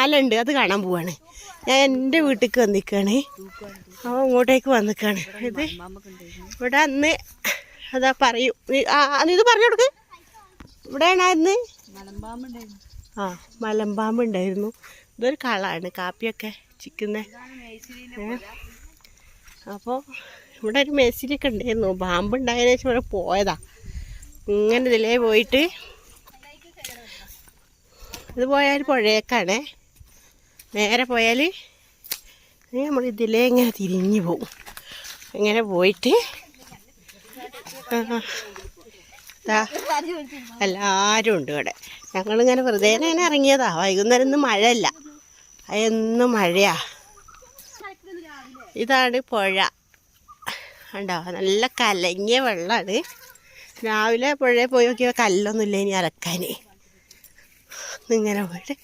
പാലമുണ്ട്, അത് കാണാൻ പോവാണ്. ഞാൻ എൻ്റെ വീട്ടിലേക്ക് വന്നിക്കാണ്. അപ്പോൾ ഇങ്ങോട്ടേക്ക് വന്നിക്കാണ്. ഇത് ഇവിടെ അന്ന് അതാ പറയും. ഇത് പറഞ്ഞു കൊടുക്ക്. ഇവിടെയാണ് അന്ന് മലമ്പാമ്പ് ഉണ്ടായിരുന്നു. ഇതൊരു കളാണ്, കാപ്പിയൊക്കെ ചിക്കുന്ന. അപ്പോൾ ഇവിടെ ഒരു മേസിലൊക്കെ ഉണ്ടായിരുന്നു. പാമ്പ് ഉണ്ടായതിനു ശേഷം ഇവിടെ പോയതാ. ഇങ്ങനെ ഇതിലേ പോയിട്ട് ഇത് പോയാൽ പുഴയേക്കാണേ. നേരെ പോയാൽ നമ്മൾ ഇതിലേ ഇങ്ങനെ തിരിഞ്ഞു പോകും. ഇങ്ങനെ പോയിട്ട് എല്ലാവരും ഉണ്ട് ഇവിടെ. ഞങ്ങളിങ്ങനെ വെറുതെ ഇങ്ങനെ ഇറങ്ങിയതാ. വൈകുന്നേരം ഇന്ന് മഴയല്ല, എന്നും മഴയാ. ഇതാണ് പുഴ ഉണ്ടോ, നല്ല കലങ്ങിയ വെള്ളമാണ്. രാവിലെ പുഴയിൽ പോയി നോക്കിയാൽ കല്ലൊന്നുമില്ല ഇനി അലക്കാൻ. ഇങ്ങനെ പോയിട്ട്